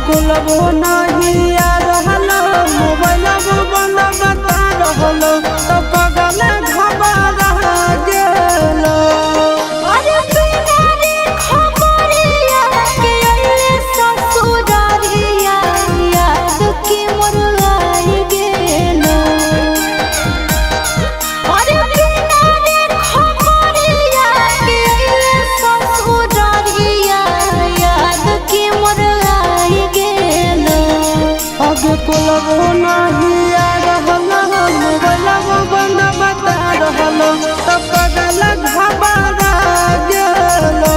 कुलबो नहीं आ रहलो मोबाइल बंद बता रहलो तो पगल घबरा गेलो। अरे बिना रे खबरिया के अइले ससुरारिया याद के मोर आई गेलो। अरे बिना रे खबरिया के अइले ससुरारिया याद के मोर आई गेलो। अब कुलबो नहीं आ रहलो मोबाइल बंद बता रहलो तो पगल घबरा गेलो।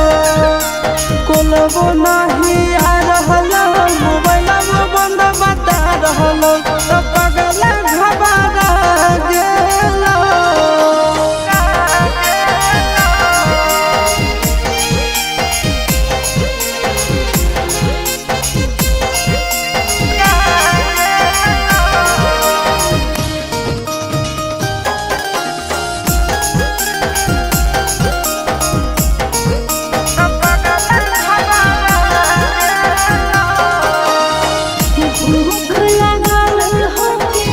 कुलबो नहीं आ रहलो मोबाइल बंद बता रहलो तो पगल घबरा गेलो। भूख लागल होके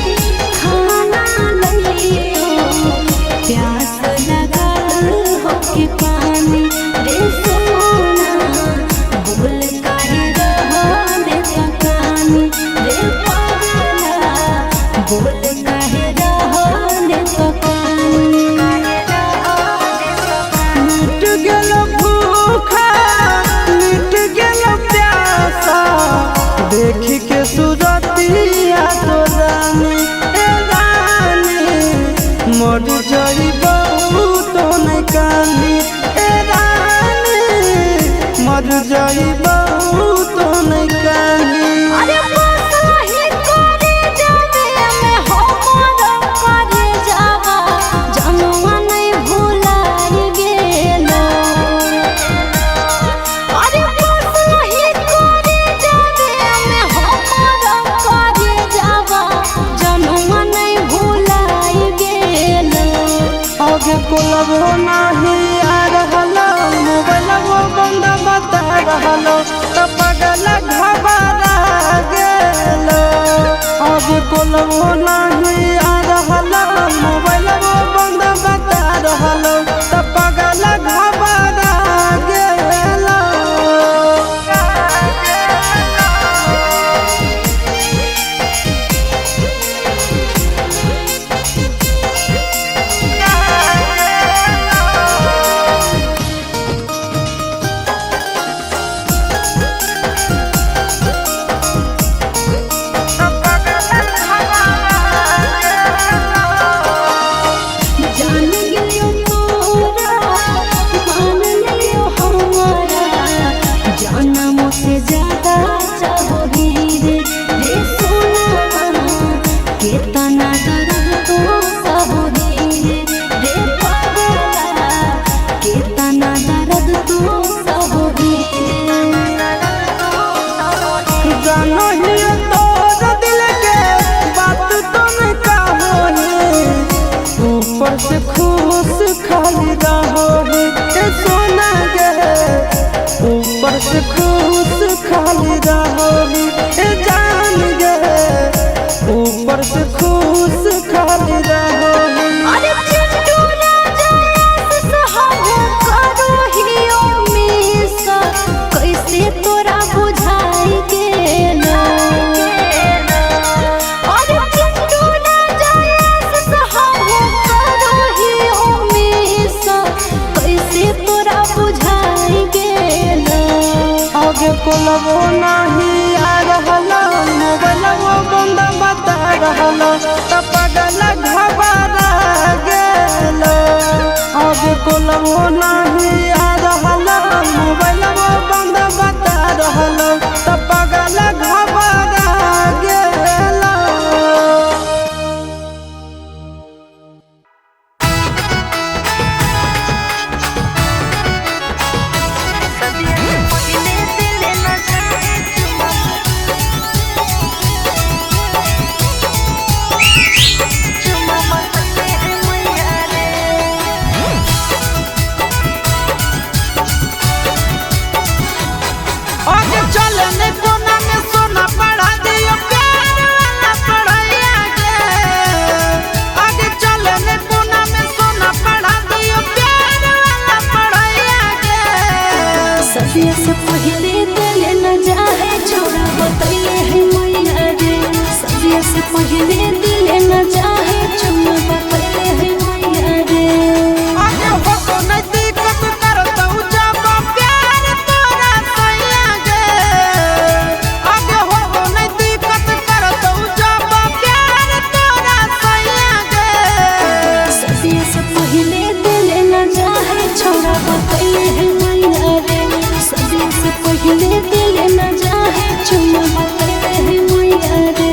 खाना लइयो, प्यास लागल होके पानी रे सोना। बोल काहे रहले पकानी रे पगला, बोल काहे रहले पकानी। मिट गेलो भूखा मिट गेलो प्यासा देखी के सूरतिया तो रानी ए रानी मर जाइबो तो नहीं कानी ए रानी मर जाइबो तो नहीं कानी। अरे बसही करे जावे में हमर करे जावा जनवा नहीं भुलाई गेलो। अरे बसही करे जावे में हमर करे जावा जनवा नहीं भुलाई गेलो। आगे कुलबो नहीं आ रहलो मोबाइल बंद बता रहलो तो पगल घबरा गेलो। आगे कुलबो नहीं आ रहलो मोबाइल बंद बता रहलो तो पगल घबरा गेलो। जान गेलियो तोरा मान लियो हमारा जनम से ज्यादा चाहोगी रे सोना। कितना दर्द तो सहोगी रे पगला, कितना दर्द तो सहोगी। जानो ही तोर दिल के बात तुम कहोगी ऊपर से खुश खाली रहोगी ए सोना गे ऊपर से खुश खाली रहोगी ए जान गे ऊपर से खुश खाली रहोगी। अरे चिंटू राजा सहब करो हियो मिसा कैसे तोरा बुझाई गेलो। अरे चिंटू राजा सहब करो हियो मिसा कैसे तोरा बुझाई गेलो। आगे कुलबो नहीं आ रहलो मोबाइल बंद बता रहलो तो पगल घबरा गेलो। आगे कुलबो नहीं आ रहलो मोबाइल बंद बता रहलो तो पगल घबरा गेलो। आगे चले ने कोना में सोना सदिया से पहले दिल न जाए छोड़ा बतैले है मैया रे सदिया से पहले दिल न जाए छोड़ा बतैले है मैया रे आगे हो तो नहीं दिक्कत करता हूँ जब प्यार तोरा सैया गे आगे हो तो नहीं दिक्कत करता हूँ जब प्यार तोरा सैया गे सदिया से पहले दिल न जाए छोड़ा बतैले है मैया रे सदिया से पहले दिल न जाए छोड़ा बतैले है मैया रे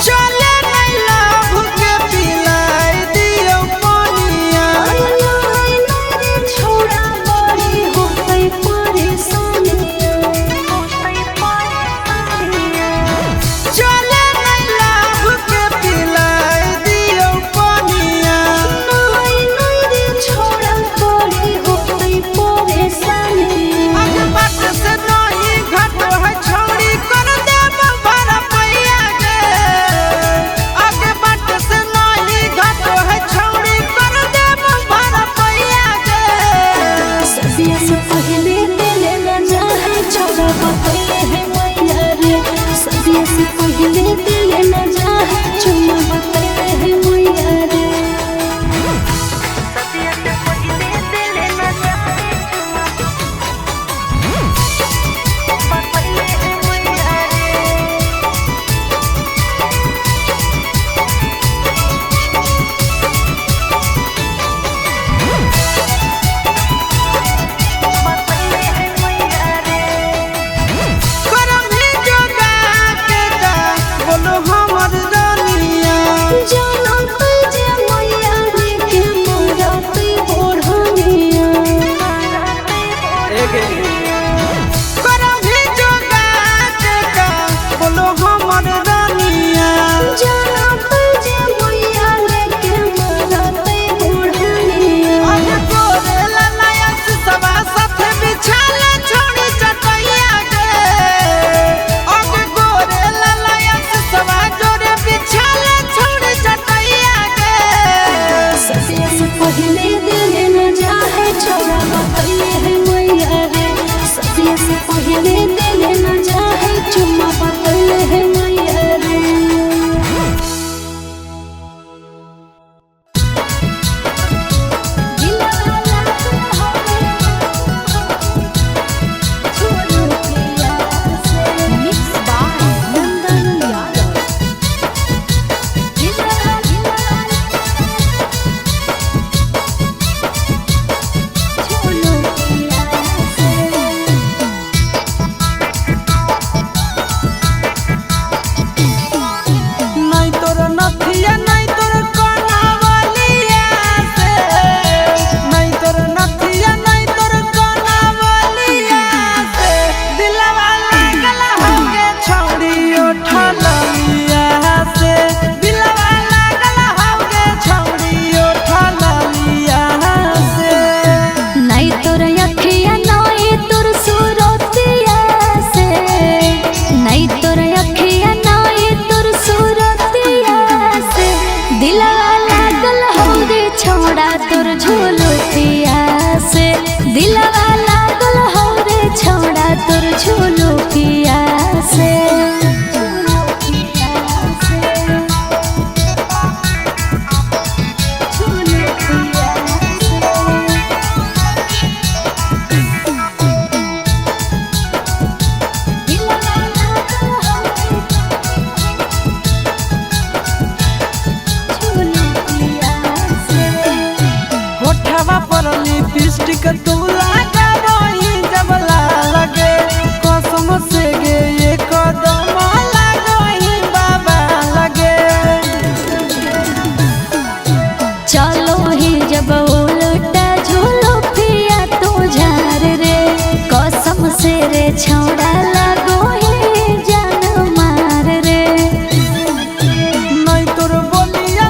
चले नहीं लाभ के पिलाई दियो पानिया छोड़ा बड़ी हो गई परेशानियां चले नहीं लाभ के पिलाई दियो पानिया छोड़ा बड़ी हो गई परेशानियां आगे बात से नहीं घट है छोड़ी कर दे भरा पैया गे आगे बात से नहीं घट है छोड़ी कर दे भरा पैया गे सदिया से पहले दिल न जाए छोड़ा बतैले है मैया रे सदिया से पहले दिल न जाए छोड़ा बतैले है मैया रे करम ही जोगा के गा बोलो हमर रानिया जानो तुझे मैया रे के मोरा पे ओढ़निया करम ही जोगा के गा बोलो हमर रानिया जानो तुझे मैया रे के मोरा पे ओढ़निया आगे गोरे ललाया सवा साथे बिछाले छोड़ी चटैया गे आगे गोरे ललाया सवा जोरे बिछाले छोड़ी चटैया गे सदिया से पहले दिल न जाए छोड़ा बतैले है मैया रे सदिया से पहले दिल न जाए चुम्मा बतैले है मैया रे नहीं तोर नथिया नहीं तोर कनावलिया से नहीं तोर नथिया नहीं तोर कनावलिया से दिलवा लागल होगे छौड़ी उठलिया से दिलवा लागल होगे छौड़ी उठलिया से नहीं तोर अखिया नहीं तोर सूरतिया से नहीं तोर अखिया नहीं तोर सूरतिया से दिलवा लागल हो रे छोड़ा तोर झोलतिया से दिलवा लागल हो रे छोड़ा तोर झोलतिया से होठवा पर लिपस्टिक तू लगा रही जब लगे कसम से गे ये कदम लगही बाबा लगे चलो ही जब उलटा झूलो पिया तो झार रे कसम से रे छौड़ा लगो ही जान मार रे नहीं तोर बोलिया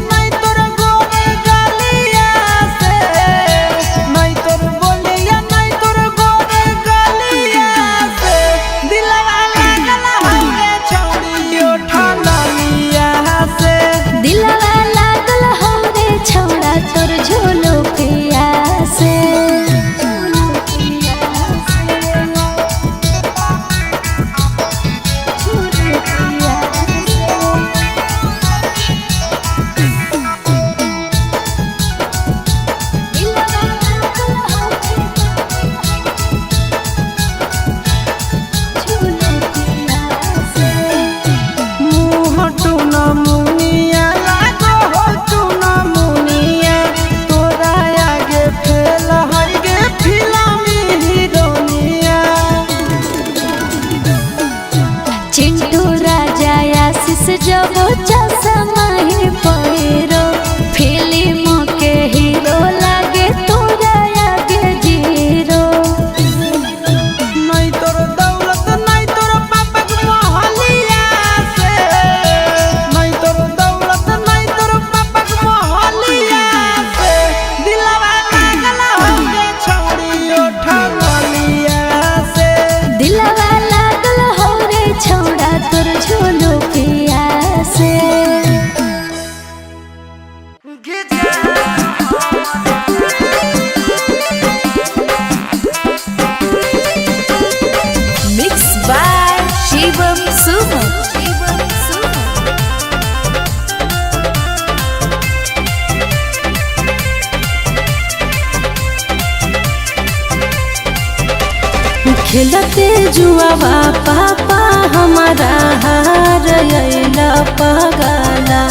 खेलते जुआवा पापा हमारा हार अइला पगला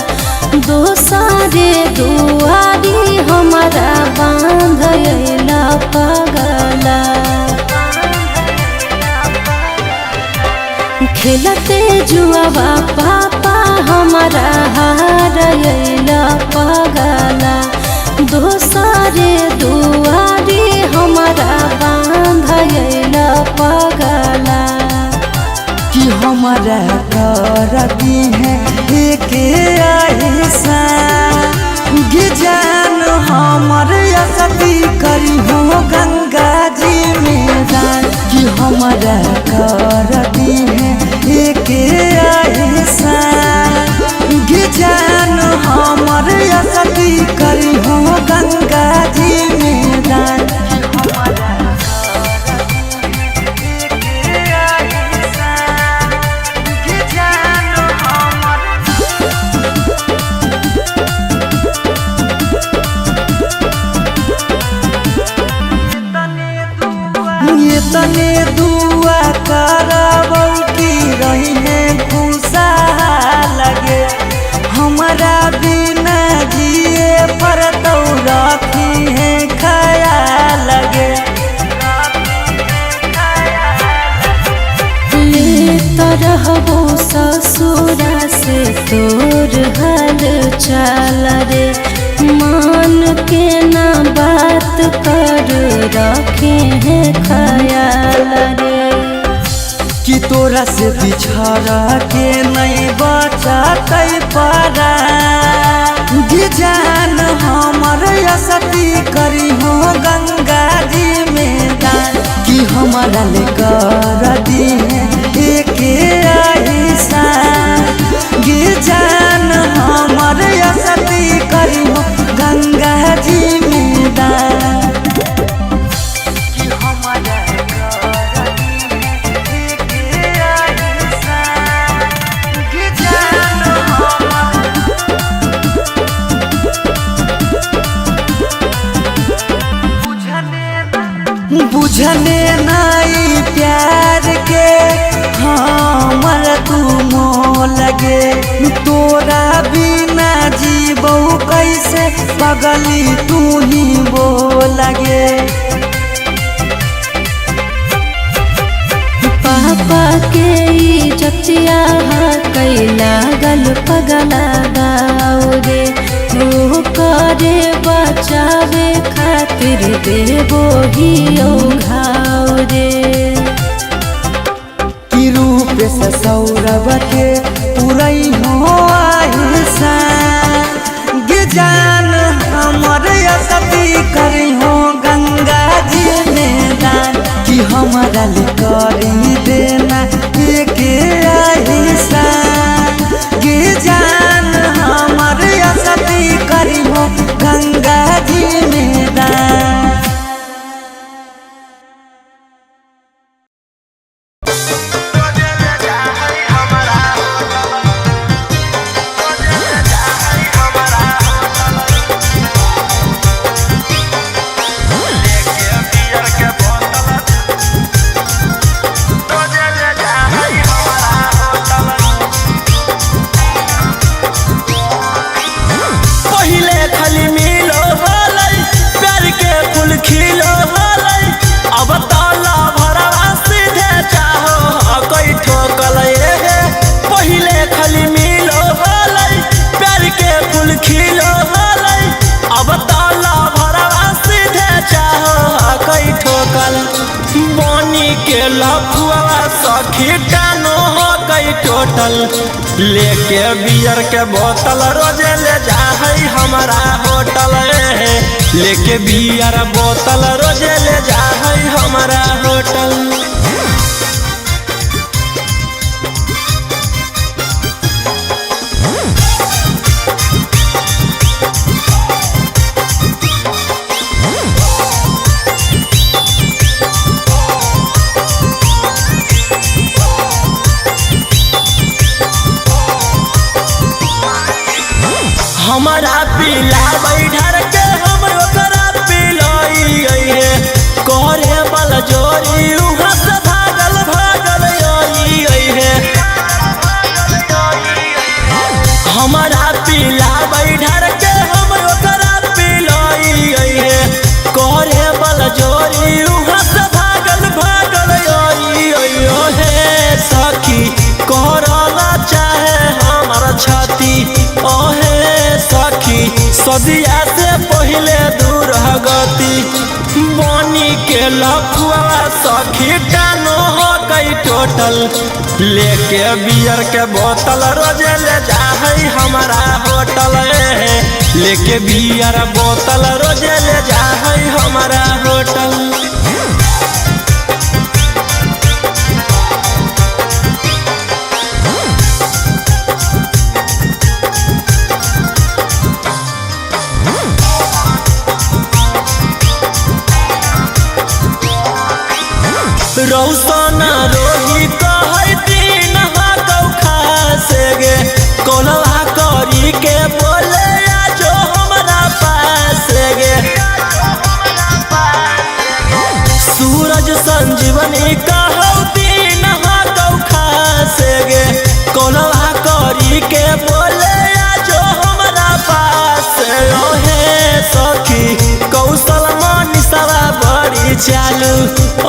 दोसारे दुआरी हमारा बांध अइला पगला खेलते जुआवा पापा हमारा हार अइला पगला दोसारे दुआरी हमारा बांध अइला पगला कि हमारा करती है एक ऐसा जान हमर असती करी हो गंगा जी में दान कि हमारा करती है एक ऐसा जान हमर असती करी हो गंगा जी में दान तने दुआ करबौ की रही है खुशा लगे हमारा बिना जिए पर तो रखी है ख्याल लगे ले तरहबो ससुरा से तोर हाल चाल रे मान के ना बात कर रखे हैं ख्याल रे कि तोरा से बिछड़ के नहीं बचतै परा जान हमर असती करी हो गंगा जी में दान कि हमारा ले कर दी एक ऐसा जान हमर असती करी हो गंगा जी में दान कि हमारा बुझने नहीं प्यार के हमर तू मोह लगे तोरा बिना जीबो कैसे पगली तू ही वो लगे पापा के इज्जतिया कैला गल पगला गाओ रे वो करे बचावे खातिर देवो ही घाव रे कि रूप से सौरभ के पुरई हो आहिसा जान हमर असती करी हो गंगा जी में दान कि हमारा ले करी देना एक ऐसा जान हमर असती करी हो गंगा जी में दान के लफुआ सखी टानो हो गई टोटल लेके बियर के बोतल रोजे ले जा है हमारा होटल लेके बियर बोतल रोजे ले जा है हमारा होटल। हमारा पीला बैठर के हम ओकरा पिलाई करे बल जोरी उहाँ से हमारा पीला बैठर के हम ओकरा पिलाई करे बल जोरी उहाँ से भागल भागल हे सखी करला चाहे हमार छाती ओहे सखी सदिया से पहले दूर गति बनी के लखुआ सखी टानो हो गई टोटल लेके बियर के बोतल रोजे ले जाहई हमारा होटल लेके बियर बोतल रोजे ले जाहई हमारा होटल। रौसना रोही कहै दिन हाकौ खासे गे कोलवा करी के बोले आजो हमरा पास गे सूरज संजीवनी कहौ दिन हाकौ खासे गे कोलवा करी के बोले आजो हमरा पास ओहे सखी कौशल मनीषवा बड़ी चालू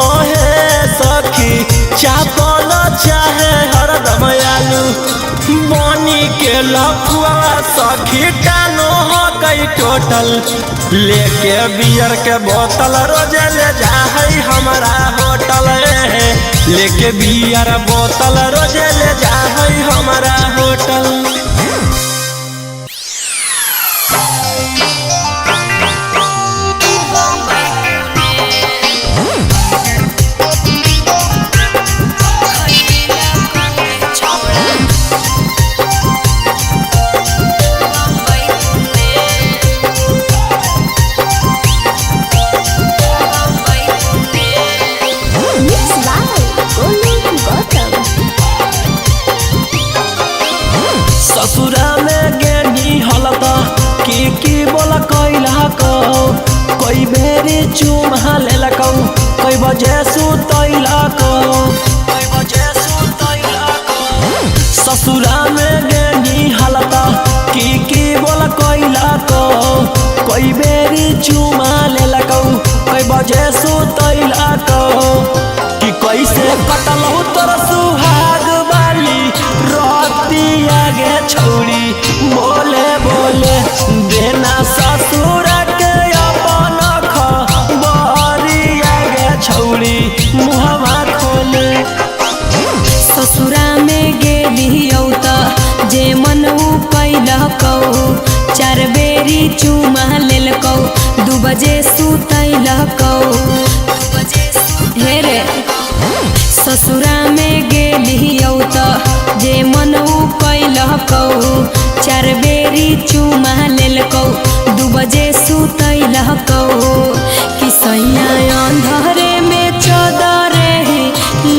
ओहे सखी चापल चाहे हरदम आलू बनी के लखुआ सखी टानो हो गई टोटल लेके बियर के बोतल रोजे ले जाहई हमारा होटल लेके बियर बोतल रोजे ले जाहई हमारा होटल। ससुरा में गेनी हलता की बोला कैला को कोई बेरी चुमा लेला को कोई बजे सुतैला को ससुरा में गेनी हलता की बोला कैला को कोई बेरी चुमा लेला को कोई बजे सुतैला को कि कैसे कटल तोर सुहाग वाली रतिया गे छौड़ी बोले बोले देना ससुर के अपन खबरिया गे छौड़ी मुहवा खोले ससुरा में गेलियौ त जे मन कैलकौ 4 बेरी चुमा लेलकौ 2 बजे सुतैलकौ हे रे ससुरा में गेलियौ त जे मन कैलकौ 4 बेरी चुमा लेलकौ 2 बजे सुतैलकौ कि सैया अंधरे में चदरे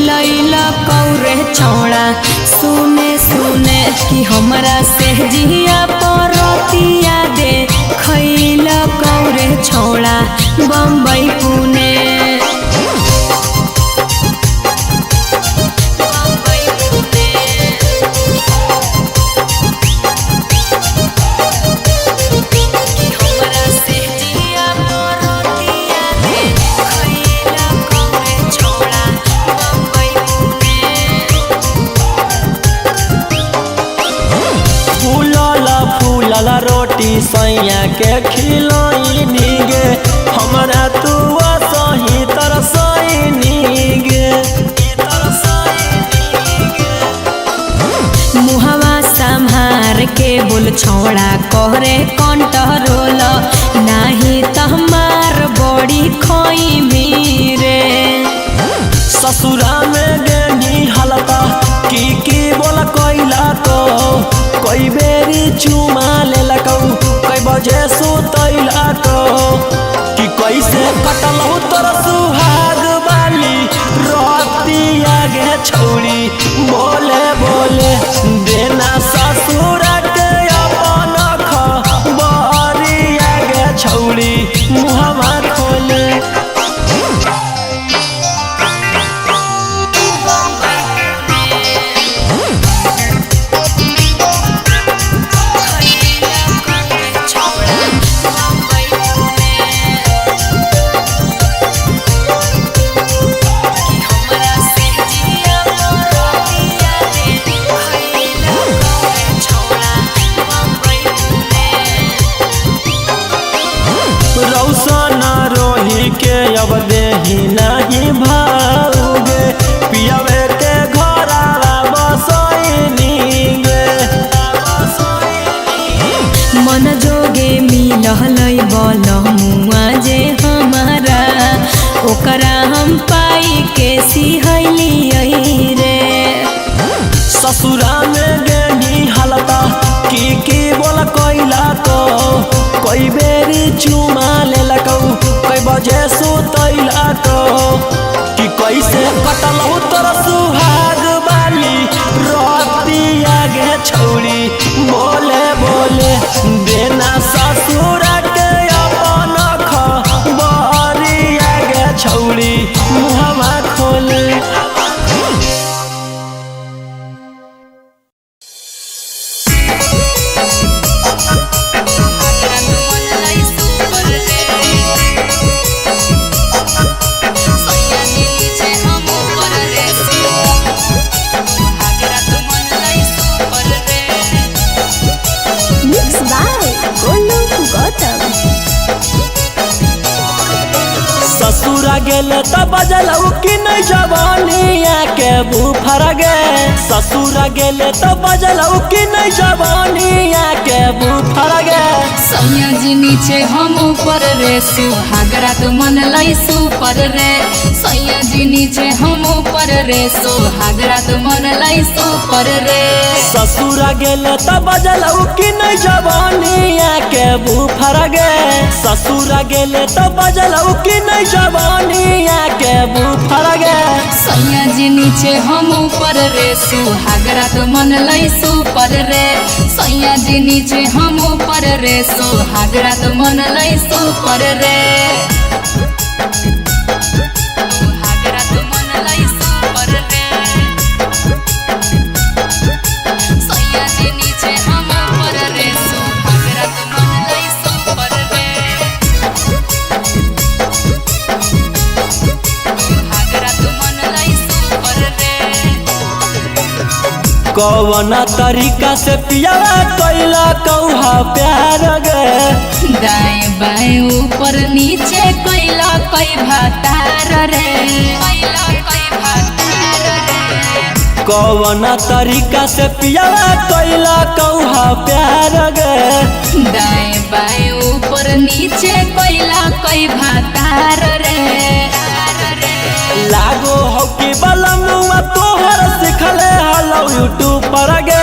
लैलकौ रे छौड़ा सुने सुने कि हमरा से जिया परतिया दे खैलकौ रे छौड़ा बम्बई पुणे रोटी सैया के खिलाई नीगे हमरा तू सही तरसई नीगे मुहवा संभार के बोल छौड़ा कहरे कंट्रोल नाही त हमार बड़ी खोई मीरे ससुरा में गेनी हलता की बोला कैला को कोई बेरी चुमा लेलकौ कोई बजे सुतैलकौ कि कैसे कटल तोर सुहाग वाली रतिया गे छौड़ी बोले बोले देना ससुर के अपन खबरिया गे छौड़ी मुहवा खोले अब देही नहीं भाऊगे पियावे के घोरावा बसोइनी गे मन जोगे मिलहलै बलमुआ जे हमारा ओकरा हम पाई के सिहैली रे ससुरा में गेनी हालता की बोला कोइला को कोई बेरी चुमा ले लको कोई बजे सुतैला को कि कैसे कटलौ तोर सुहाग बाली रोतिया गे छौरी बोले बोले देना ससुर के अपन खबरिया गे छौरी मुहवा खोले ससुरा गेले त बजलौ कि नहीं जवानिया के बुफर गे ससुरा गेले त बजलौ कि नहीं जवानिया के बुफर गे सैया जी नीचे हम ऊपर रे सुहागरा तो मन लाई सुपर रे सैया जी नीचे हम ऊपर रे सुहागरा तो मन लाई सुपर रे ससुरा गेले त बजलौ कि नहीं जवानिया के बुफर गे ससुरा गेले त बजलौ कि नहीं जवानिया के बुफर गे सैया जी नीचे हम ऊपर रे सुहागरा तो मन लाई सुपर रे सैया जी नीचे हम ऊपर रे सुहागरा तो मन लाई सुपर रे सुहागरा तो मन लाई सुपर रे सैया जी नीचे हम ऊपर रे सुहागरा तो मन लाई सुपर रे कौन तरीका से पियावा कैला कौहा प्यार गे दाएं बाएं ऊपर नीचे कैला कई भातार रे कौन तरीका से पियावा कैला कौहा प्यार गे दाएं बाएं ऊपर नीचे कैला कई भातार रे लागो हो कि बलमुआ तोहर सिखले हलो यूट्यूब पर गे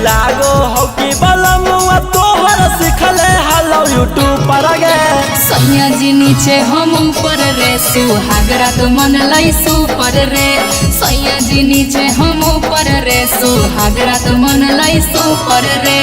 लागो हो कि बलमुआ तोहर सिखले हलो यूट्यूब पर गे सैया जी नीचे हम ऊपर रे सुहागरा तो मन लाई सुपर रे सैया जी नीचे हम ऊपर रे सुहागरा तो मन लाई सुपर रे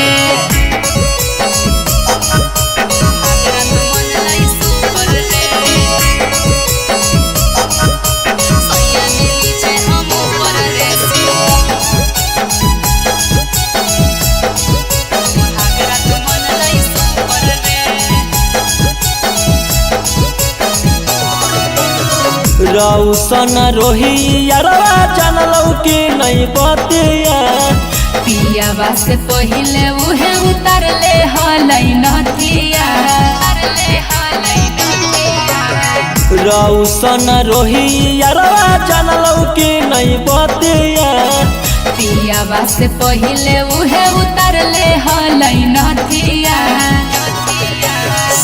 रौसन रोही यारवा जानलौ कि नहीं बतिया पियावा से पहिले उहे उतर ले हलै नथिया रौसन रोही यारवा जानलौ कि नहीं बतिया पियावा से पहिले उहे उतर ले हलै नथिया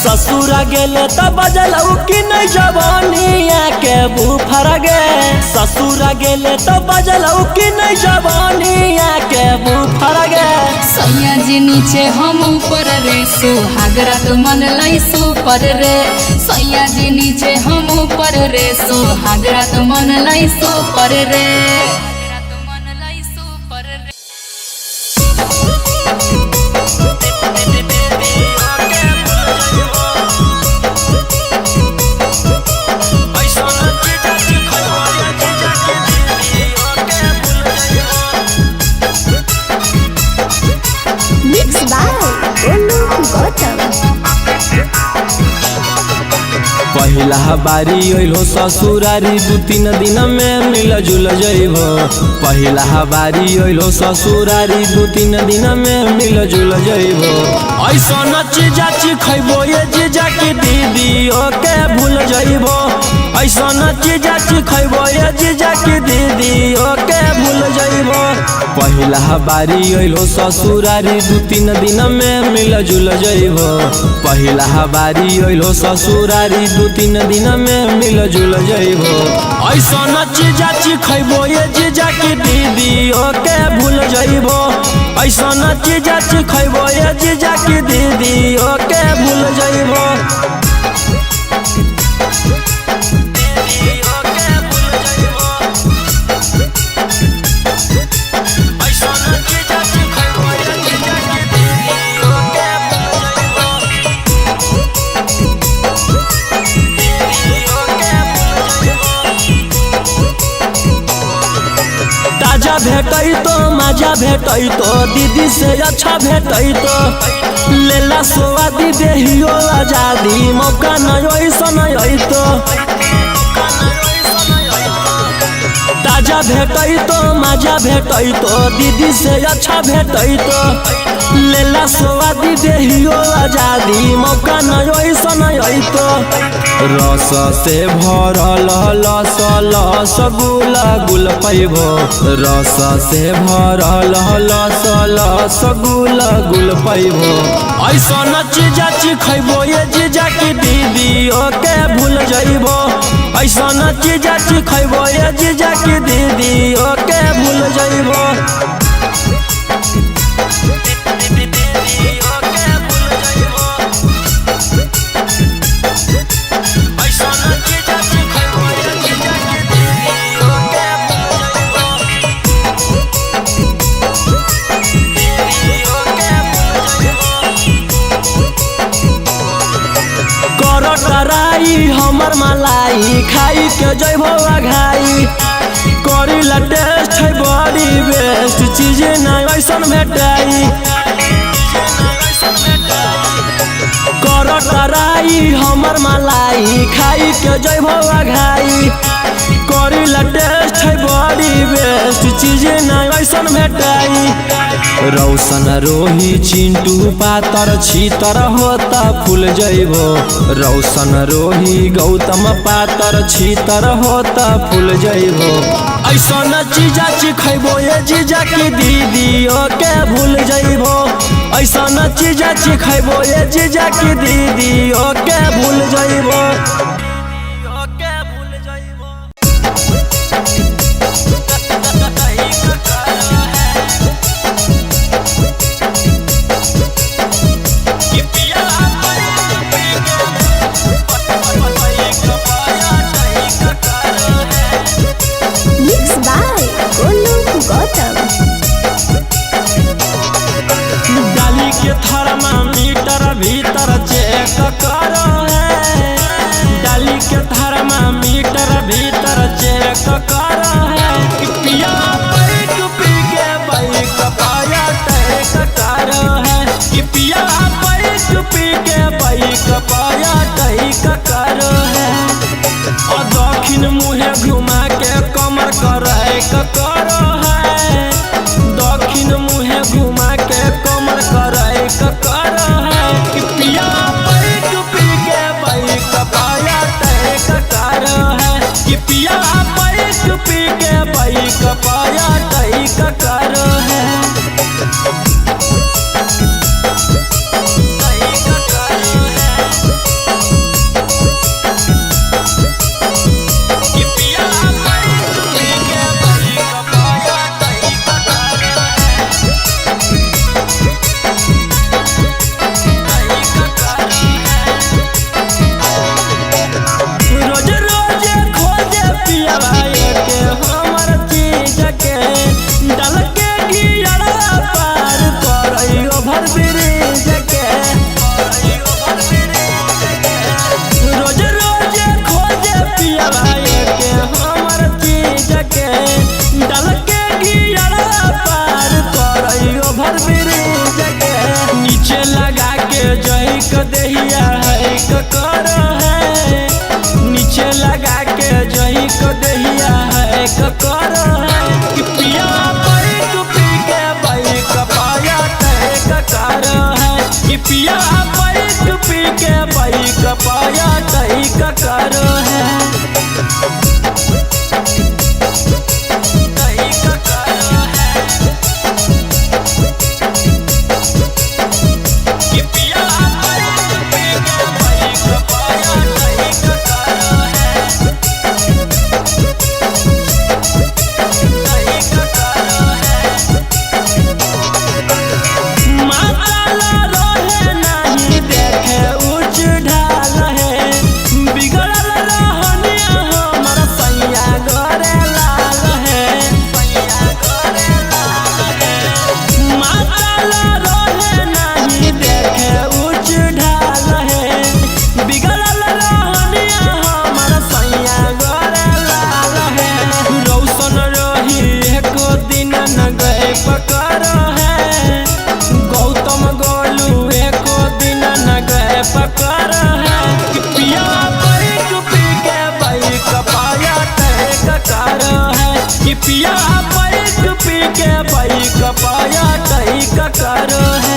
ससुरा गेले त बजलौ कि नहीं जवानिया के बुफर गे ससुरा गेले त बजलौ कि नहीं जवानिया के बुफर गे सैया जी नीचे हम ऊपर रे सुहागरा तो मन लाई सुपर रे सैया जी नीचे हम ऊपर रे सुहागरा तो मन लाई सुपर रे पहिला बारी अइलो ससुरारी 2-3 दिन में मिल जुल जइबो पहिला बारी अइलो ससुरारी 2-3 दिन में मिल जुल जइबो ऐसन चीजा खइबो ये जीजा की दीदी ओके भूल जइबो ऐसा न चीजा खैबो ये जीजा की दीदी ओके भूल जइबो। पहिला बारी अइलो ससुरारी 2-3 दिन में मिल जुल जइबो। पहिला बारी अइलो ससुरारी 2-3 दिन में मिल जुल जइबो। ऐसा न चीजा खैबो ये जीजा की दीदी ओके भूल जइबो। ऐसा न चीजा खैबो ये जीजा की दीदी ओके भूल जइबो। ताजा भेटै तो मजा भेटै तो दीदी से अच्छा भेटै तो लेला स्वादी देहियो आजादी मौका नहीं ऐसा नहीं तो। ताजा भेटै तो मजा भेटै तो दीदी से अच्छा भेटै तो लेला स्वादी देहियो आजादी मौका नहीं ऐसा नहीं तो। रस से भरल लस लस गुल गुल पैबो। रस से भरल लस लस गुल गुल पैबो। ऐसा न चीजा खैबो ये जीजा की दीदी ओके भूल जइबो। ऐसा न चीजा खैबो ये जीजा की दीदी ओके भूल जइबो। कराई हमर मलाई खाई के जइबो घाई करी ला टेस्ट है बड़ी बेस्ट चीज नहीं ऐसा भेटाई। कराई हमर मलाई खाई के जइबो घाई करी ला टेस्ट है बड़ी बेस्ट चीज नहीं ऐसा भेटाई। रौशन रोही चिंटू पातर छीतर होता फूल जइबो। रौशन रोही गौतम पातर छीतर होता फूल जइबो। ऐसा न चीजा खैबो ये जीजा की दीदी ओके भूल जइबो। ऐसा न चीजा खैबो ये जीजा की दीदी ओके भूल जइबो। डाली के थर्मामीटर भीतर चेक करो है। डाली के थर्मामीटर भीतर चेक करो है। पिया बैठ पी के बाइक पाया टैक करो है। पिया बैठ पी के बाइक पाया टैक करो है। और दक्षिण मुहे घुमा के कमर करे करो है। दक्षिण मुहे घुमा के कमर करे करो है। पिया बैठ पी के बाइक पाया टैक करो है। पिया बैठ पी के बाइक पाया टैक करो है। दहिया है करो है। नीचे लगा के जही को दहिया है करो है। कि पिया बैठ पी के बाइक पाया टैक करो है। कि पिया बैठ पी के बाइक पाया टैक करो है।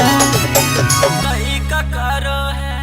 कहीं का करो है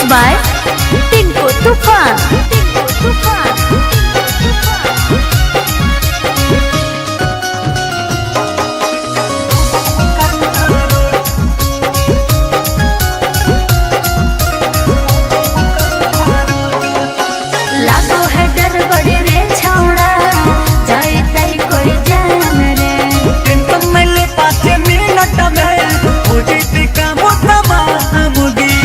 by Tinku Tufan. लागो है डर बड़े रे छौड़ा जाए तई कोई जान रे टेंशन में ले 5 मिनट में हो जैसे काम तबाह मुगी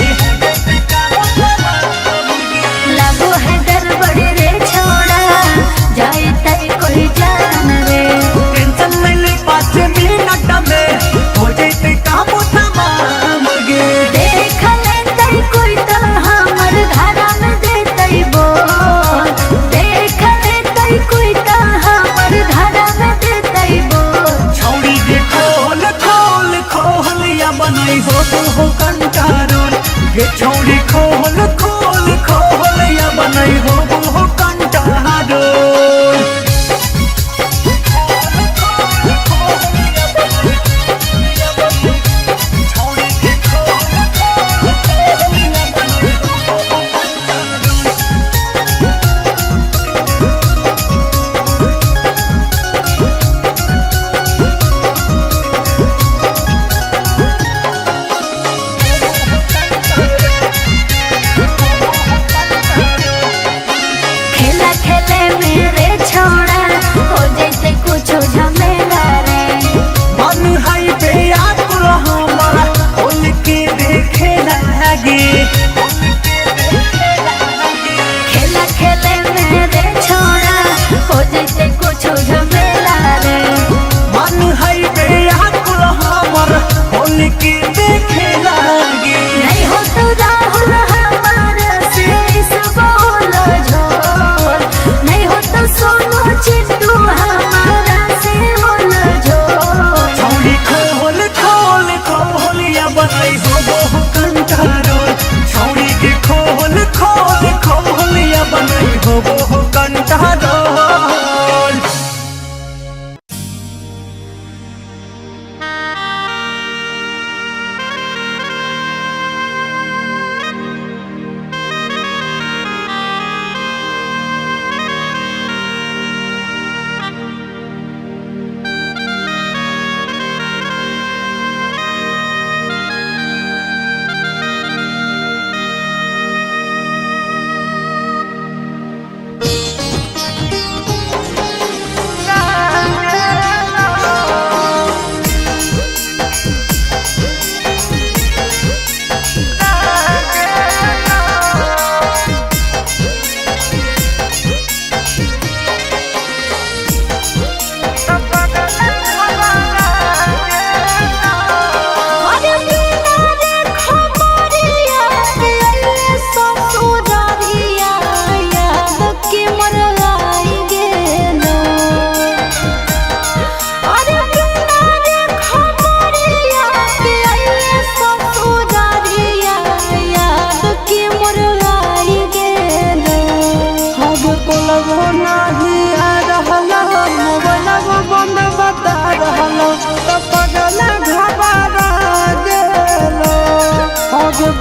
छौरी खोल खोल खोल या बनई हो वो कंटारो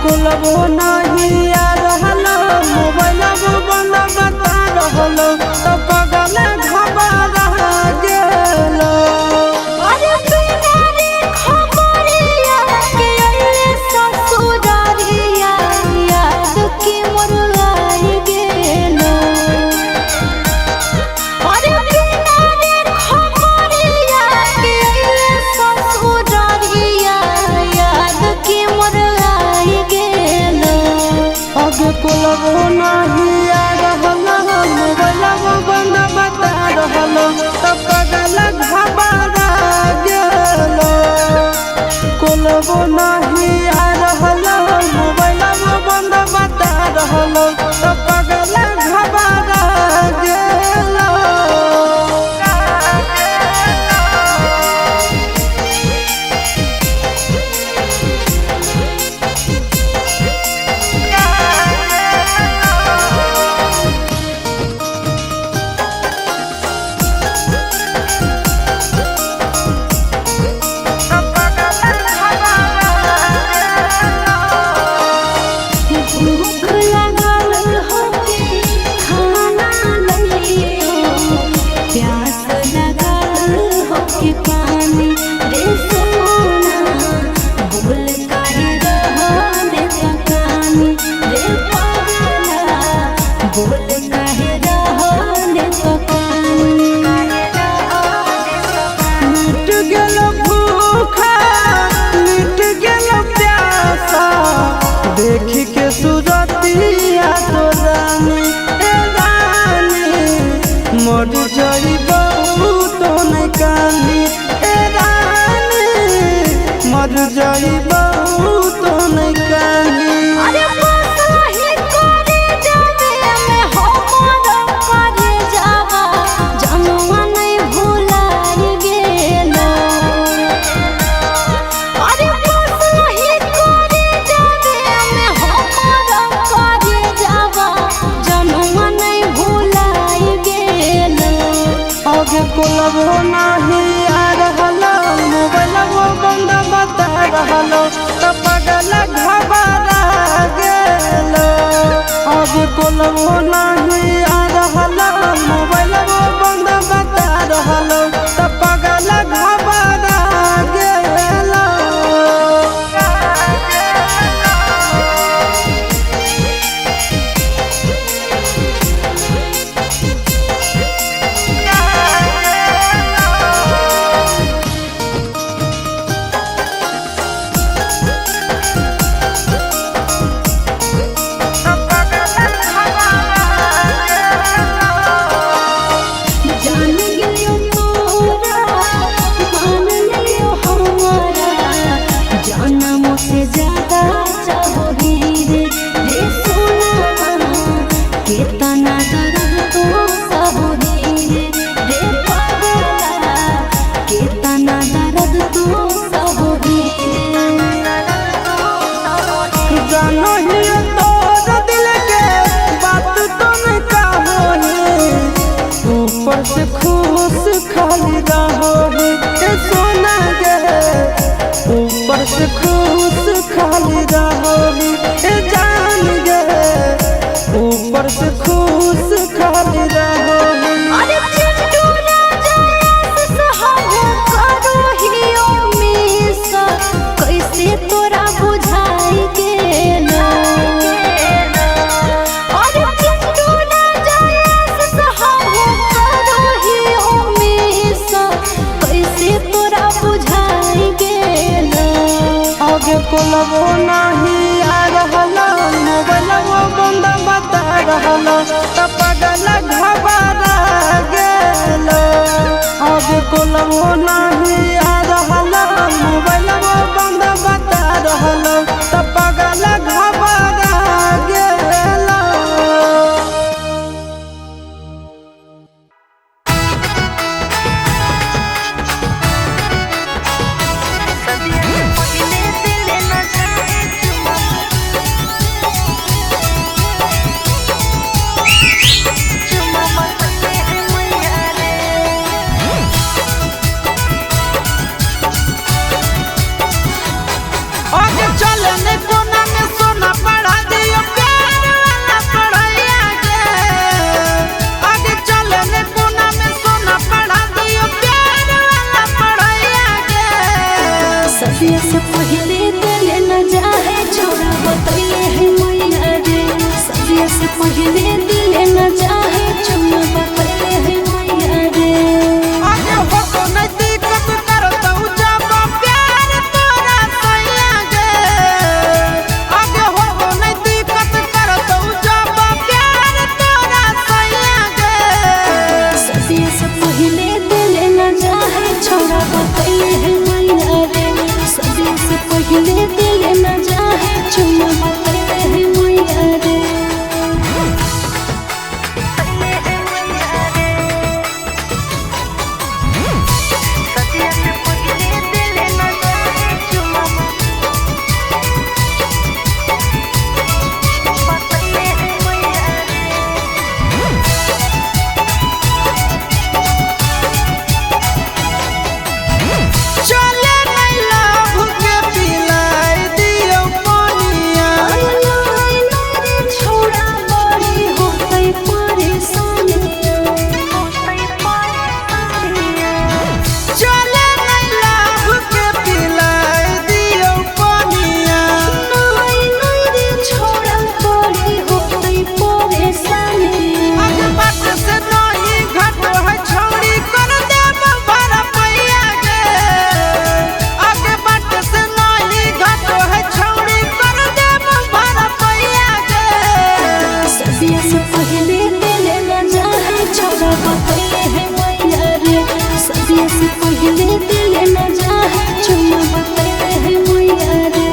कुलबो नहीं आ रहलो मोबाइल बंद बता रहलो तो पगल घबरा गेलो अरे बिना रे खबरिया के अइले ससुरारिया याद के मोर आई गेलो अरे बिना रे खबरिया के अइले ससुरारिया याद के मोर आई गेलो अब कुलबो नहीं आ रहलो मोबाइल बंद बता रहलो तो पगल घबरा गेलो कुलबो नहीं आ रहलो मोबाइल बंद बता रहलो तो पगल घबरा गेलो भूख लगल होके खाना लइयो प्यास लगल होके पानी रे सोना भूल काहे रहने तकानी रे पागला भूल काहे रहने तकानी मिट गेलो भूखा मिट गेलो प्यासा देखी के सूरत कोलबो नहीं आ रहलो मोबाइलबो बंद बता रहलो तो पगल घबरा गेलो अब कोलबो नहीं आ रहलो मोबाइलबो बंद बता रहलो तो पगल घबरा गेलो से खुश खाली रहोगे सोना गे ऊपर से खुश खाली रहोगे जान गे ऊपर से खुश खाली रहोगे अरे चिंटू राजा सहारा करो हियो मिसा कैसे तोरा बुझाई गेलो अरे चिंटू राजा सहारा करो हियो मिसा कैसे तोरा बुझाई गेलो आगे कोलबो नहीं आ रहलो मोबाइलबो बंद बता रहलो तो पगल घबरा गेलो आगे कोलबो नहीं आ रहलो मोबाइलबो बंद बता रहलो तो पगल घबरा गेलो आगे चलने कोना में सोना पढ़ा दियो प्यार वाला पढ़ाइया गे आगे चलने कोना में सोना पढ़ा दियो प्यार वाला पढ़ाइया गे सदिया से पहले दिल न जाए छोड़ा बतैले है मैया रे सदिया से पहले दिल न जाए छोड़ा बतैले है मैया रे आगे हो तो नहीं दिक्कत करता जब प्यार तोरा सैया गे आगे हो तो नहीं दिक्कत करता जब प्यार तोरा सैया गे सदिया से पहले दिल न जाए छोड़ा बतैले है मैया रे सदिया से पहले दिल न जाए छोड़ा बतैले है मैया रे चले नहीं लव के पिलाई दियो पानिया छोड़ा बड़ी हो गई परेशानियां चले नहीं लव के पिलाई दियो पानिया छोड़ा बड़ी हो गई परेशानियां आगे बात से नहीं घट है छोड़ी कर देब भरा पैया गे आगे बात से नहीं घट है छोड़ी कर देब भरा पैया गे सदिया से पहले दिल न जाए छोड़ा बतैले है मैया रे सदिया से पहले दिल न जाए छोड़ा बतैले है मैया रे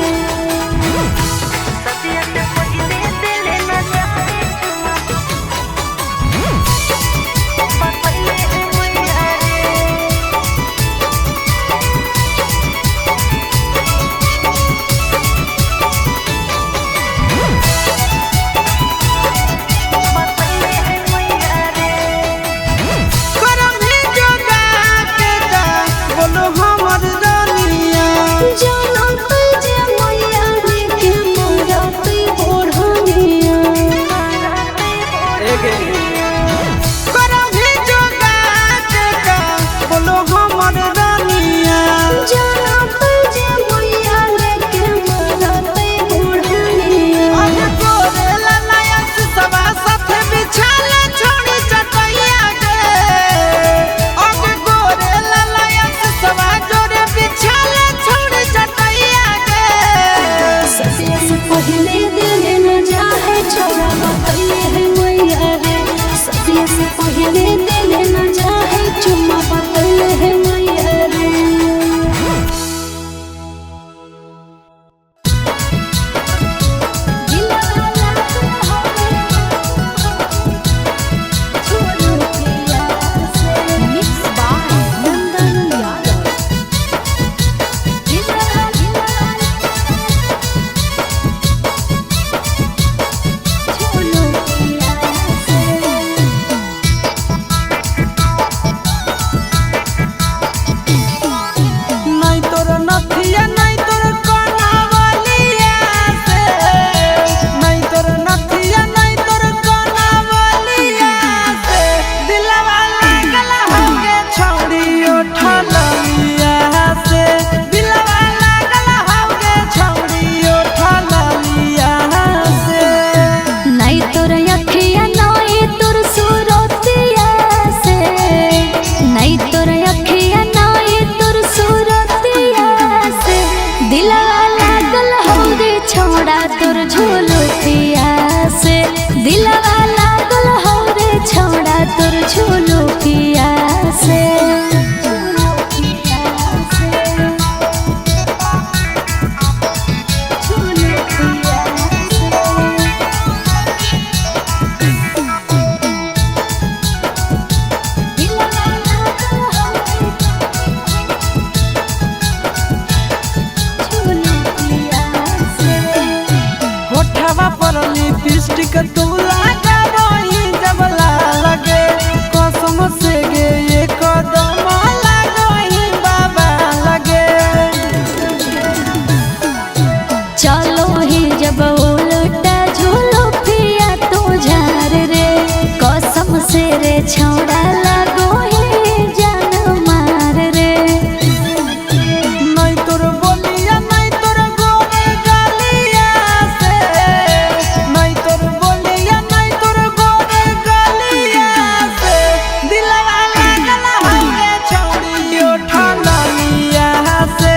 लिपस्टिक तू लगा वही जब लगे कसम से गे ये कदम लगही बाबा लगे। चलो ही जब उल्टा झूलो पिया तू झार रे कसम से रे छौड़ा लगो ही जान मार रे। नहीं तोर बोलिया नहीं तोर गोरे गलिया से नहीं तोर बोलिया नहीं तोर गोरे गलिया से दिलवा लागल हवे छौड़ी ओठलिया से।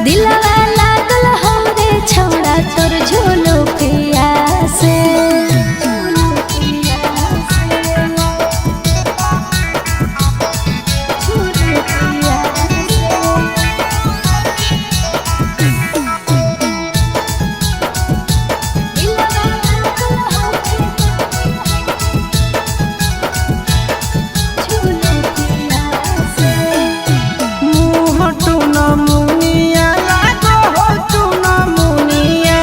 दिलवा लागल हमरे छौड़ा तोर झूलो पिया से। मुँह टूना मुनिया लागो हो टूना मुनिया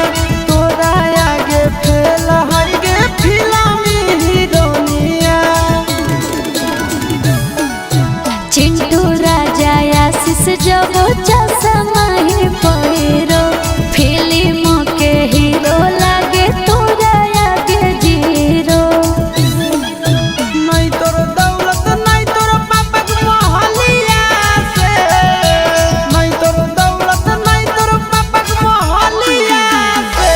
तोरा आगे फेल हर गे फिल्मी हीरोनिया। चिंटू राजा आशीष जब चश्मा ही पहिरो फिल्म के हीरो लागे तोरा आगे जीरो। नहीं तोर दौलत नहीं तोर पापा के मोहलिया से नहीं तोर दौलत नहीं तोर पापा के मोहलिया से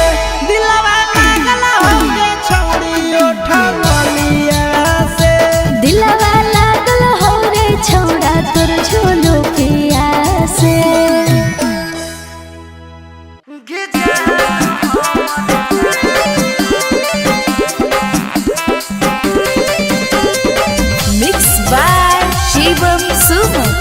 दिलवा लागल हवे छौड़ी ओठलिया से। दिलवा लागल हो रे छौड़ा तोर झूलो पिया से। मिक्स बाय शिवम सुमन।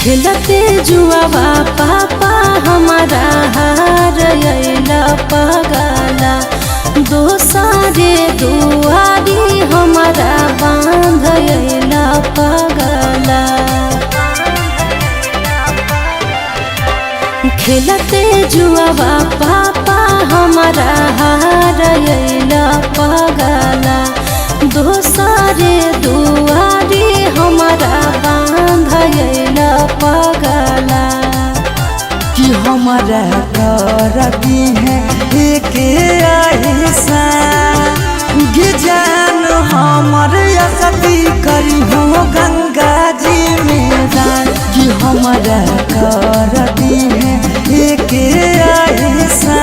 खेलते जुआवा पापा हमारा हार अइला पगला दोसारे दुआरी हमारा बांध अइला पगला। खेलते जुआवा पापा हमारा हार अइला पगला दोसारे दुआरी हमारा बांध अइला पगला। कि हमारा कर दी है एक ऐसा गे जान हमर असती करी हो गंगा जी में दान। कि हमारा कर दी है एक ऐसा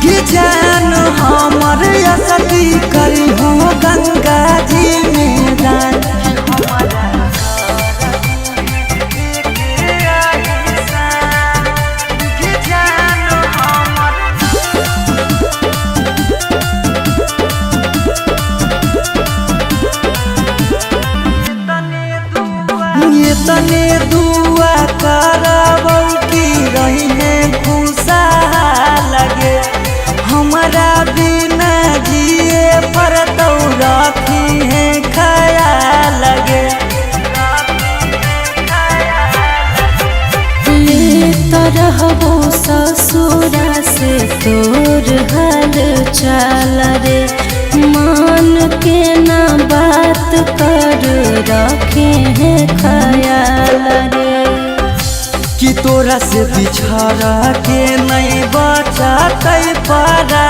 गे जान हमर असती करी हो गंगा जी में दान। तने दुआ करबौ की रही है खुशहाल लगे हमारा बिना जिए पर तो रखी है ख्याल लगे। ले तरहबो ससुरा से तोर हाल चाल रे मान के ना बात कर रखे हैं ख्याल रे। कि तोरा से बिछड़ के नहीं बचतै पारा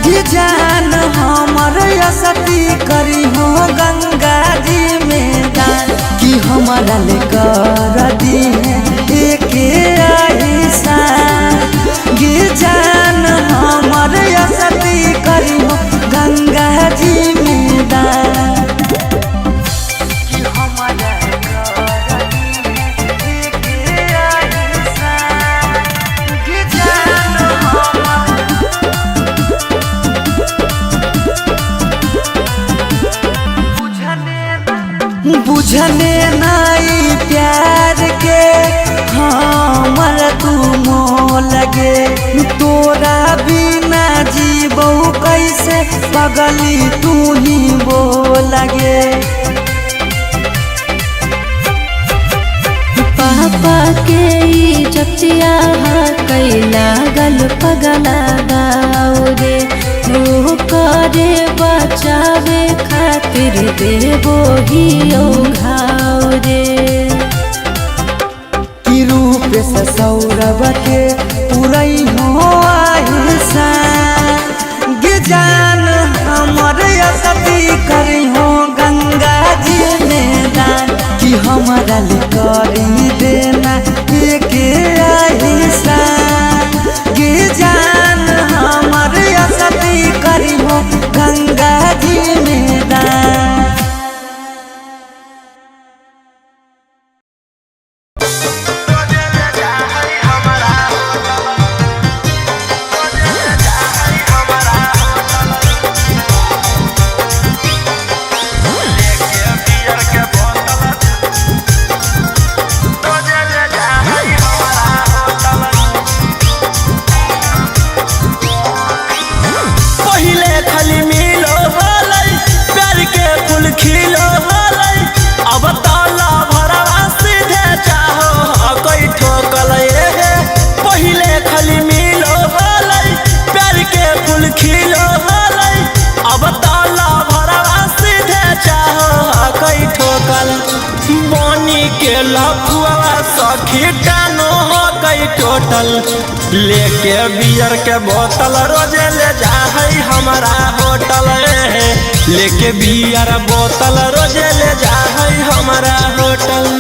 गे जान हमर असती करी हो गंगा जी में दान। कि हमारा ले कर दी है एक ऐसा गे जान हमर असती करी हो गंगा जी में दान। बुझने नाई प्यार के हमर तू मोह लगे तोरा बिना जीबो कैसे पगली तू ही वो लगे। लागल पगला गाँव रे हो करे बचावे खातिर देवो ही घाव रे कि रूप से सौरभ के पुरई हो आहिसा गे जान हमर असती करी हो गंगा जी में दान कि हमारा ले करी देना के आहिसा गे जान हमर असती करी हो गंगा जी में दान। टोटल लेके बियर के बोतल रोजे ले जा है हमारा होटल लेके बियर बोतल रोजे ले जा है हमारा होटल।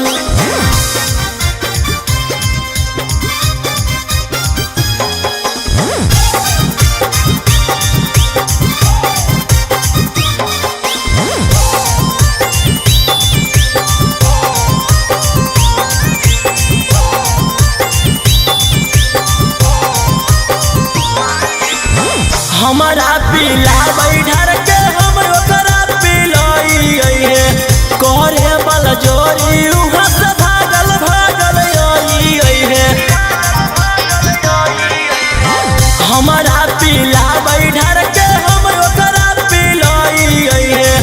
हमारा पीला बैठर के हम ओकरा पिलाई है करे बल जोरी उहाँ से भागल भागल आई है हमारा पीला बैठर के हम ओकरा पिलाई है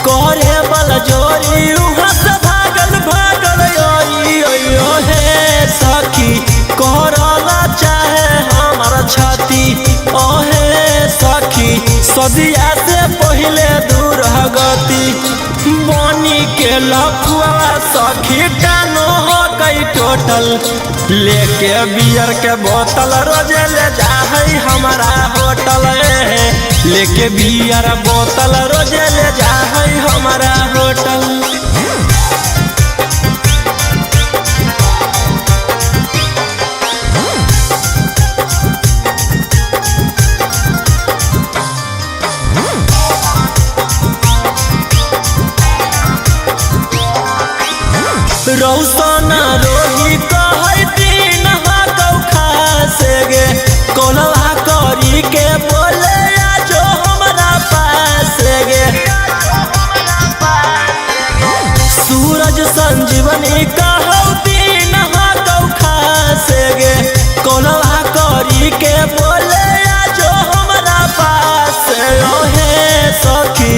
करे बल जोरी उहाँ से भागल भागल आई है सखी करला चाहे हमारा छाती ओहे सखी सदिया से पहले दूर गति बनी के लफुआ सखी कानो हो गई टोटल लेके बियर के बोतल रोजे ले जा है हमारा होटल लेके बियर बोतल रोजे ले जा है हमारा होटल। रौसना रोही कहै दिन हाकौ खासे गे कोलवा करी के बोले आजो हमरा पास गे सूरज संजीवनी कहौ दिन हाकौ खासे गे कोलवा करी के बोले आजो हमरा पास ओहे सखी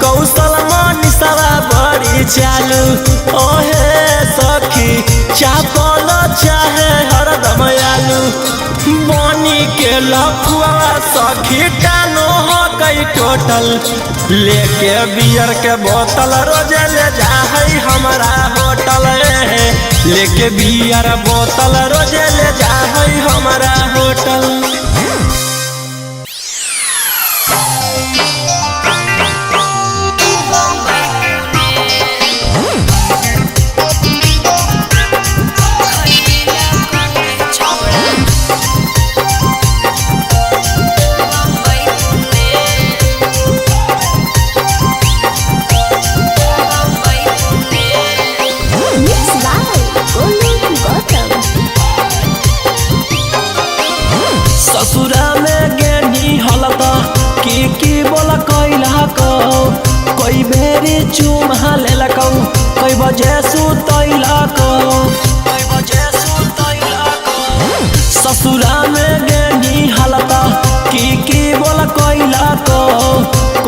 कौशल मनीषवा बड़ी चालू ओहे सखी चापल चाहे हरदम आलू बनी के लफुआ सखी कानो हो गई टोटल लेके बियर के बोतल रोजे ले जा है हमारा होटल लेके बियर बोतल रोजे ले जा है हमारा होटल। ससुरा में गेनी हलता की बोला कैला को कोई बेरी चुमा लेलकौ कोई बजे सुतैला को ससुरा में गेनी हलता की बोला कैला को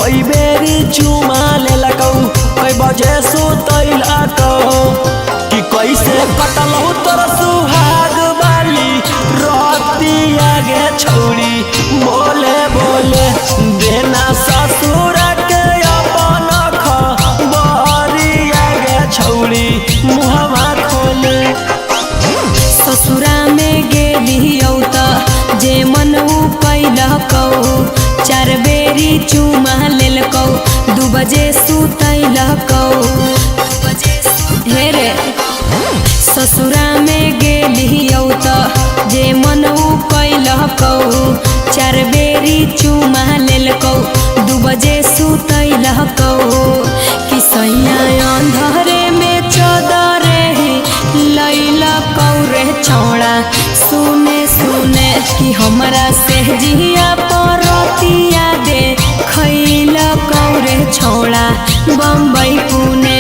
कोई बेरी चुमा लेलकौ कोई बजे सुतैला को कि कैसे कटलौ तोर सुहाग वाली रातिया आगे छौड़ी बोले बोले देना ससुर के अपन खबरी आगे छौड़ी मुहवा खोले। ससुरा में गेलियौ त जे मन कैलकौ 4 बेरी चुमा लेलकौ 2 बजे सुतैलकौ हे रे। ससुरा में गेलियौ त जे मन कैलकौ 4 बेरी चुमा लेलकौ 2 बजे सुतैलकौ कि सैया अंधरे में चदरे लैलकौ रे छौड़ा सुने सुने कि हमरा से जिया परतिया दे खैलकौ रे छौड़ा बम्बई पुणे।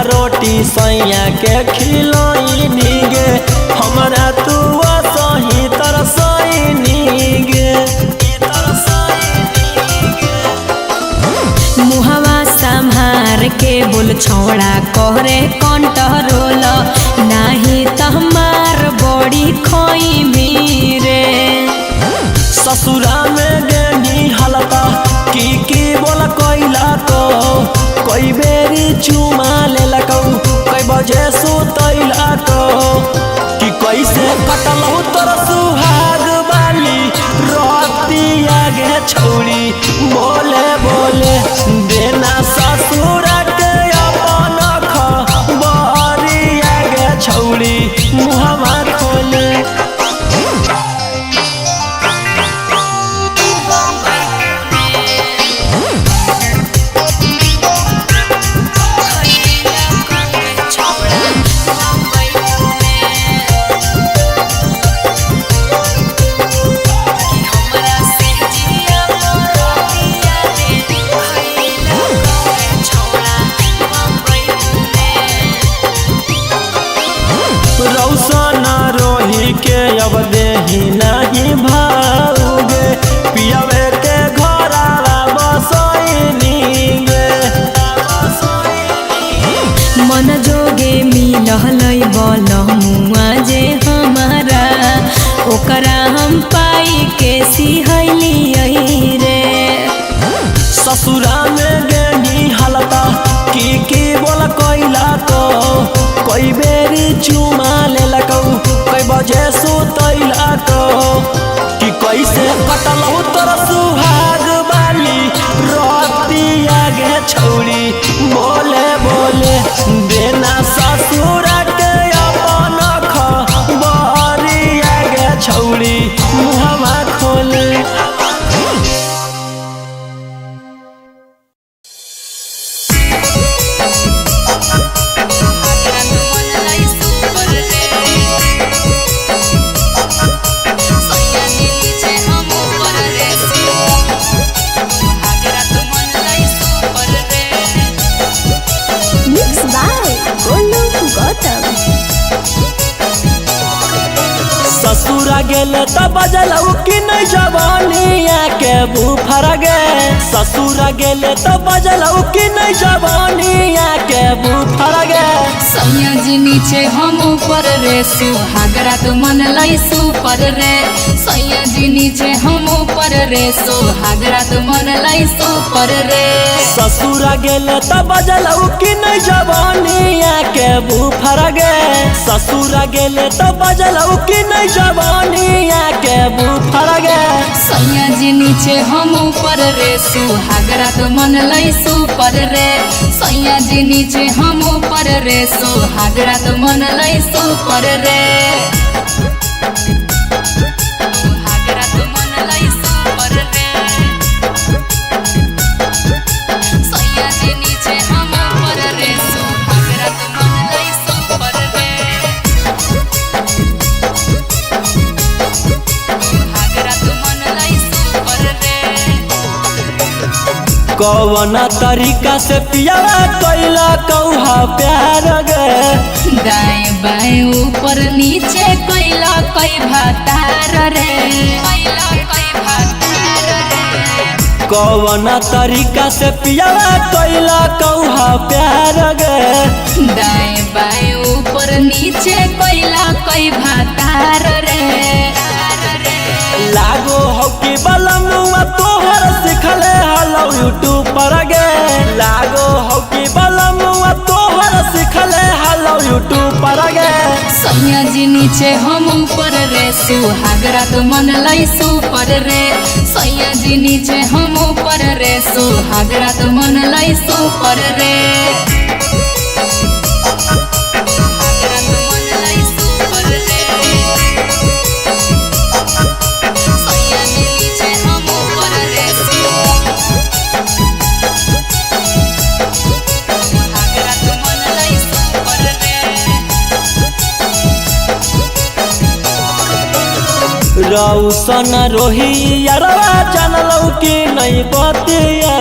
रोटी सैया के खिलाई नीगे हमरा तू सही तरसई नीगे। मुहवा संभार के बोल छौड़ा करे कंट्रोल नाही त हमार बड़ी खोई मीरे। ससुरा में गेनी हलता की बोल कोइला को कोई बेरी चुमा लेलकौ कई बजे सुतैलकौ कि कैसे कटलौ तोर सुहाग वाली रोटी आगे छौड़ी बोले बोले देना ससुर के अपन खबरी आगे छौड़ी मुहवा खोले। के अब देही नहीं भाऊगे पियावे के घरवा बसैनी गे। मन जोगे मिललै बलमुआ जे हमारा ओकरा हम पाई के सिहैलियै रे। ससुरा में गेनी हलता की बोल कोइला को कोई बेरी चुमा लेलकौ कई बजे सुतैलकौ कि कैसे कटलौ तोर सुहाग वाली रोटी आगे छौड़ी बोले बोले देना ससुर के अपन खबरी आगे छौड़ी मुहवा खोले। ससुरा गेले त बजलौ कि नहीं जवानिया के बुफर गे। ससुरा गेले त बजलौ कि नहीं जवानिया के बुफर गे। सैया जी नीचे हम ऊपर रे सुहागरा तो मन लाई सुपर रे। सैया जी नीचे हम ऊपर रे सुहागरा तो मन लाई सुपर रे। ससुरा गेले त बजलौ कि नहीं जवानिया के बुफर गे। ससुरा गेले त बजलौ कि नहीं जवानिया के बुफर गे। सैया जी नीचे हम ऊपर रे सुहागरा तो मन लाई सुपर रे। सैया जी नीचे हम ऊपर रे सुहागरा तो मन लाई सुपर रे। सुहागरा तो मन लाई सुपर रे। सैया जी नीचे हम ऊपर रे सुहागरा तो मन लाई सुपर रे। सुहागरा तो मन लाई सुपर रे। कौन तरीका से पियावा कैला कौहा प्यार गे दाएं बाएं ऊपर नीचे कैला कई भातार रे कौन तरीका से पियावा कैला कौहा प्यार गे दाएं बाएं ऊपर नीचे कैला कई भातार रे लागो हो कि बलमुआ तोहर सिखले हलो यूट्यूब पर गे लागो हो कि बलमुआ तोहर सिखले हलो यूट्यूब पर गे सैया जी नीचे हम ऊपर रे सुहागरा तो मन लाई सुपर रे सैया जी नीचे हम ऊपर रे सुहागरा तो मन लाई सुपर रे सुहागरा तो मन लाई सुपर रे सैया जी नीचे हम ऊपर रे सुहागरा तो मन लाई सुपर रे रौसन रोही यारवा जानलौ कि नहीं बतिया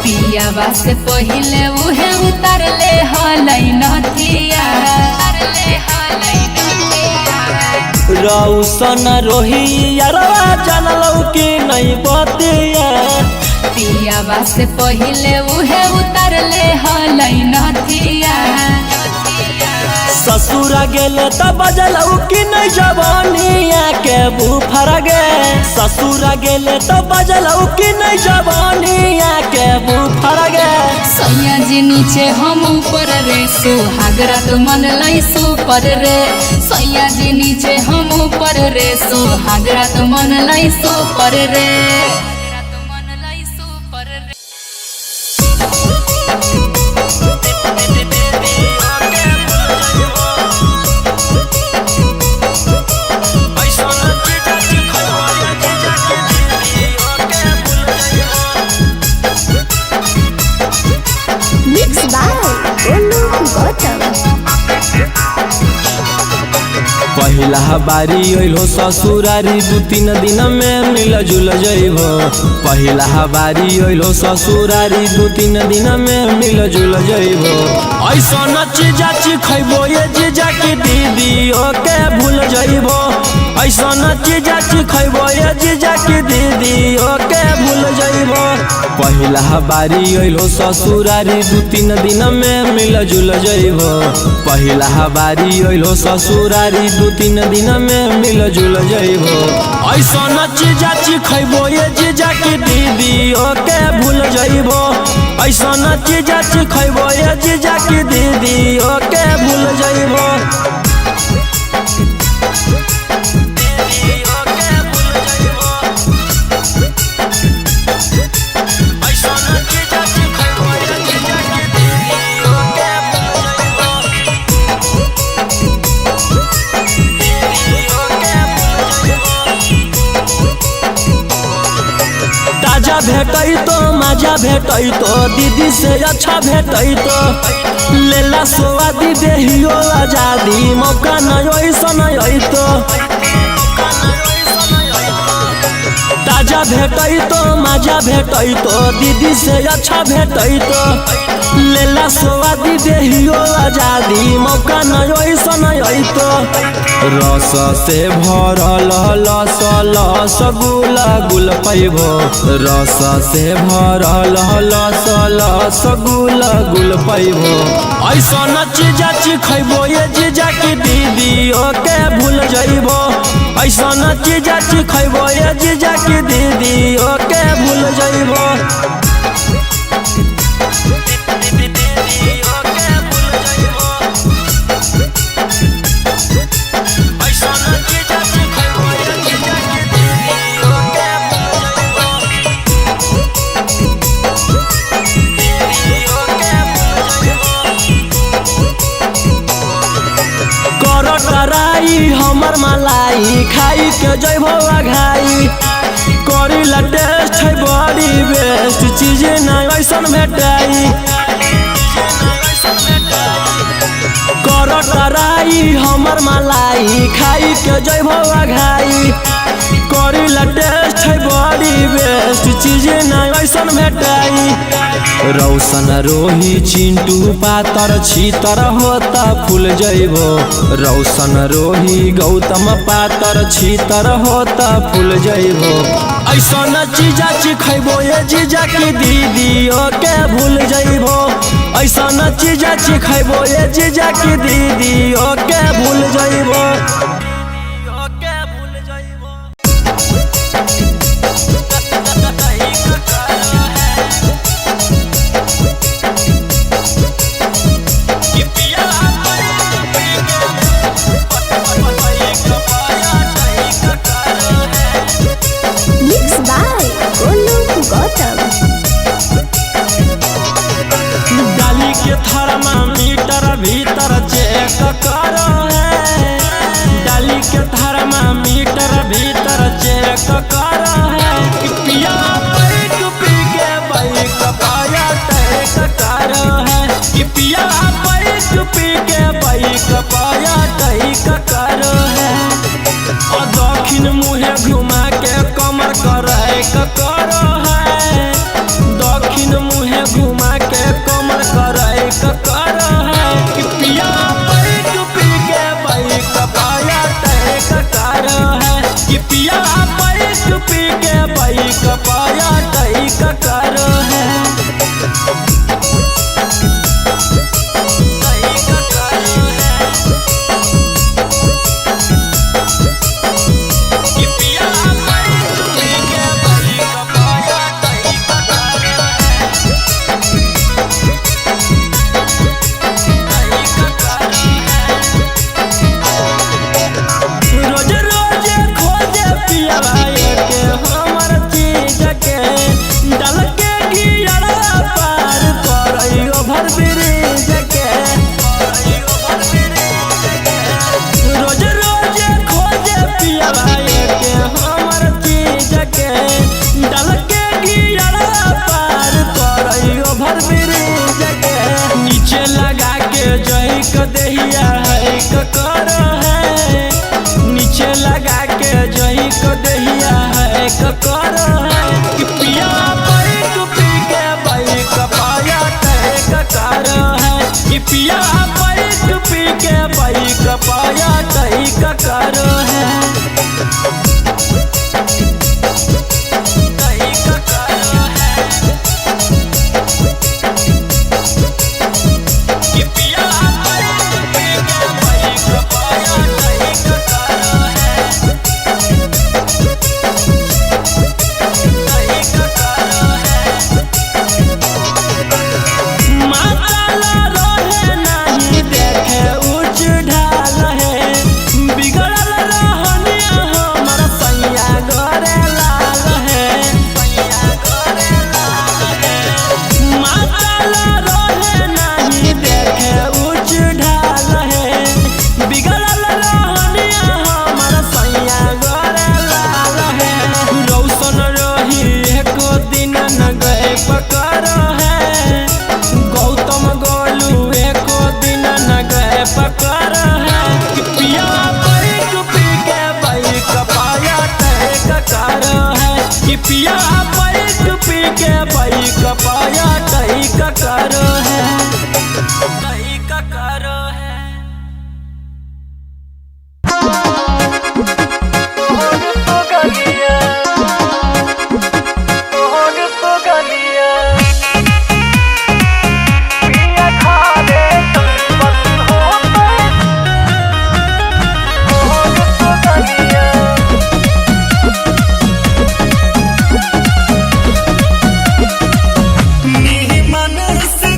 पिया बास पहिले उहे उतर ले हलै नथिया रौसन रोही यारवा जानलौ कि नहीं बतिया पिया बास पहिले उहे उतर ले हलै नथिया ससुरा गेले त बजलौ कि नहीं जवानिया के बुफर गे ससुरा गेले त बजलौ कि नहीं जवानिया के बुफर गे सैया जी नीचे हम ऊपर रे सुहागरा तो मन लाई सुपर रे सैया जी नीचे हम ऊपर रे सुहागरा तो मन लाई सुपर रे Mixed by Olu Gautam. पहिला बारी अइलो ससुरारी 2-3 दिन में मिल जुल जइबो पहिला बारी अइलो ससुरारी 2-3 दिन में मिल जुल जइबो ऐसन चीजा खइबो ये जीजा की दीदी ओके भूल जइबो ऐसन चीजा खइबो ये जीजा की दीदी ओके भूल जइबो पहिला बारी अइलो ससुरारी 2-3 दिन में मिल जुल जइबो पहिला बारी अइलो ससुरारी 2-3 दिन में मिल जुल जइबो ऐसन चीजा खइबो ये जीजा की दीदी ओके भूल जइबो ऐसन चीजा खइबो ये जीजा की दीदी ओके भूल जइबो ताजा भेटई तो मजा भेटई तो दीदी से अच्छा भेटई तो लेला स्वादी देहियो आजादी मौका नहीं ऐसन तो ताजा भेटई तो मजा भेटई तो दीदी से अच्छा भेटई तो लेला स्वादी देहियो आजादी मौका नहीं ऐसन तो रस से भरल लस लस गुला गुल पैबो रस से भरल लस लस गुला गुल पैबो ऐसन चीजा खइबो ये जीजा की दीदी ओके भूल जइबो ऐसन चीजा खइबो ये जीजा की दीदी ओके भूल जइबो कराई हमर मलाई खाई के जइबो आघाई करी ला टेस्ट है बड़ी बेस्ट चीज नहीं ऐसन भेटाई कराई हमर मलाई खाई के जइबो आघाई करी ला टेस्ट है बड़ी बेस्ट चीज नहीं ऐसन ऐसन भेटाई। रौशन रोही चिंटू पातर छीतर होता फूल जइबो। रौशन रोही गौतम पातर छीतर होता फूल जइबो। ऐसन चीजा चिखैबो ये जीजा की दीदी के भूल जइबो। ऐसन चीजा चिखैबो ये जीजा की दीदी के भूल जइबो। Mixed by Golu Gautam. डाली के थर्मामीटर भीतर चेक करो है। डाली के थर्मामीटर भीतर चेक करो है। कि पिया बैठ पी के बाइक पाया टैक करो है। कि पिया बैठ पी के बाइक पाया टैक करो है। और दक्षिण मुहे घुमा के कमर करे करो है। दक्षिण मुहे घुमा के कमर करे करो है। कि पिया बैठ पी के बाइक पाया टैक करो है। कि पिया बैठ पी के बाइक पाया टैक करो है। रोज रोज खोजे पिया के हमर चीज के डाल के गियरा पार करइयो भर ब्रिज के। रोज रोज खोजे पिया के हमर चीज के डाल के गियरा पार करइयो भर ब्रिज के। नीचे लगा के जही क देहिया है करो है। नीचे लगा के जही को दहिया है करो है। कि पिया बैठ पी के बाइक पाया टैक करो है। कि पिया बैठ पी के बाइक पाया टैक करो है। टैक करो है। कि पिया बैठ पी के बाइक पाया टैक करो है। माताला रहे नहीं देखे उच्च ढाल है। बिगड़ल रहनिया हमर सैया गोरे लाल है। माताला रहे नहीं देखे उच्च ढाल है। बिगड़ल रहनिया हमर सैया गोरे लाल है। रौशन रही एको दिन न गए पकड़ है। गौतम गोलू एको दिन न गए पकड़ है। कि पिया बैठ पी के बाइक पाया टैक करो है। कि पिया बैठ पी के बाइक पाया टैक करो है। टैक करो है। मन से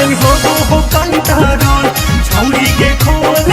नहीं हो कंट्रोल छौरी के खोल